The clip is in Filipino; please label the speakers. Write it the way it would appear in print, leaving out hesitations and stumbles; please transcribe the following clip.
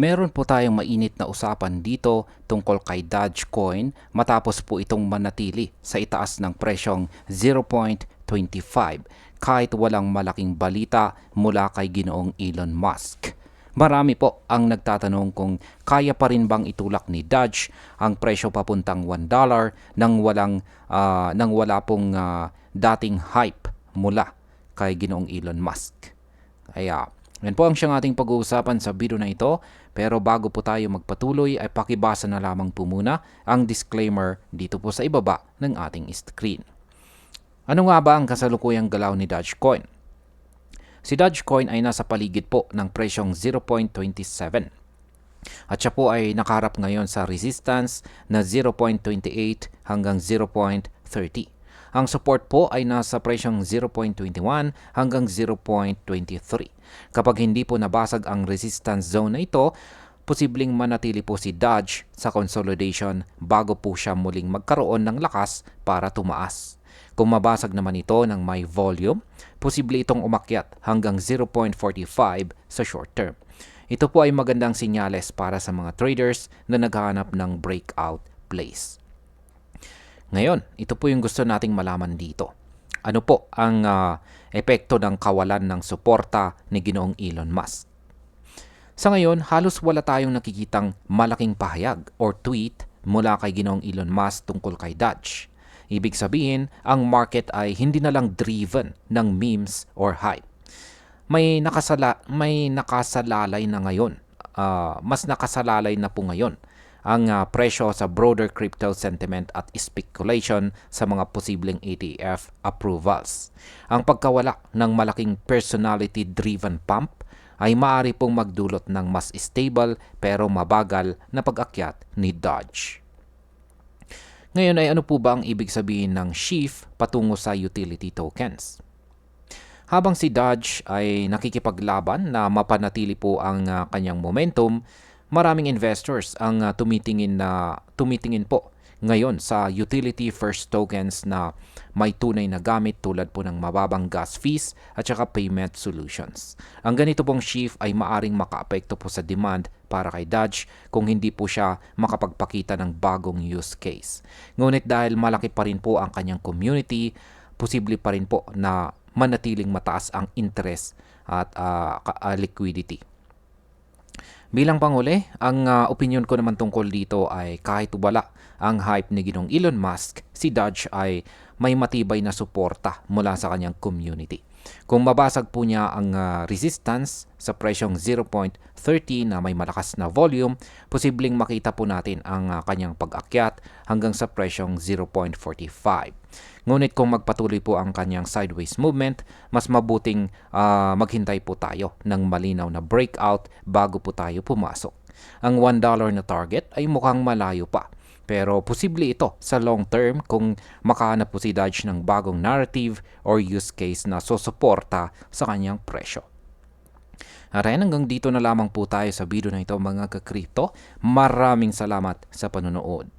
Speaker 1: Meron po tayong mainit na usapan dito tungkol kay Dogecoin matapos po itong manatili sa itaas ng presyong 0.25 kahit walang malaking balita mula kay Ginoong Elon Musk. Marami po ang nagtatanong kung kaya pa rin bang itulak ni Doge ang presyo papuntang $1 nang wala pong dating hype mula kay Ginoong Elon Musk. Kaya yan po ang siyang ating pag-uusapan sa video na ito. Pero bago po tayo magpatuloy ay pakibasa na lamang po muna ang disclaimer dito po sa ibaba ng ating screen. Ano nga ba ang kasalukuyang galaw ni Dogecoin? Si Dogecoin ay nasa paligid po ng presyong 0.27 at siya po ay nakaharap ngayon sa resistance na 0.28 hanggang 0.30. Ang support po ay nasa presyong 0.21 hanggang 0.23. Kapag hindi po nabasag ang resistance zone na ito, posibleng manatili po si Doge sa consolidation bago po siya muling magkaroon ng lakas para tumaas. Kung mabasag naman ito ng may volume, posible itong umakyat hanggang 0.45 sa short term. Ito po ay magandang sinyales para sa mga traders na naghahanap ng breakout plays. Ngayon, ito po yung gusto nating malaman dito. Ano po ang epekto ng kawalan ng suporta ni Ginoong Elon Musk? Sa ngayon, halos wala tayong nakikitang malaking pahayag or tweet mula kay Ginoong Elon Musk tungkol kay Doge. Ibig sabihin, ang market ay hindi na lang driven ng memes or hype. May nakasalalay na ngayon. Mas nakasalalay na po ngayon ang presyo sa broader crypto sentiment at speculation sa mga posibleng ETF approvals. Ang pagkawala ng malaking personality-driven pump ay maaari pong magdulot ng mas stable pero mabagal na pag-akyat ni Doge. Ngayon ay ano po ba ang ibig sabihin ng shift patungo sa utility tokens? Habang si Doge ay nakikipaglaban na mapanatili po ang kanyang momentum, maraming investors ang tumitingin po ngayon sa utility first tokens na may tunay na gamit tulad po ng mababang gas fees at saka payment solutions. Ang ganito pong shift ay maaring makaapekto po sa demand para kay Doge kung hindi po siya makapagpakita ng bagong use case. Ngunit dahil malaki pa rin po ang kanyang community, posible pa rin po na manatiling mataas ang interest at liquidity. Bilang panghuli, ang opinion ko naman tungkol dito ay kahit wala ang hype ni Ginoong Elon Musk, si Doge ay may matibay na suporta mula sa kanyang community. Kung mabasag po niya ang resistance sa presyong 0.30 na may malakas na volume, posibleng makita po natin ang kanyang pag-akyat hanggang sa presyong 0.45. Ngunit kung magpatuloy po ang kanyang sideways movement, mas mabuting maghintay po tayo ng malinaw na breakout bago po tayo pumasok. Ang $1 na target ay mukhang malayo pa. Pero posible ito sa long term kung makahanap po si Doge ng bagong narrative or use case na susuporta sa kanyang presyo. Ayan, hanggang dito na lamang po tayo sa video na ito mga ka-crypto. Maraming salamat sa panonood.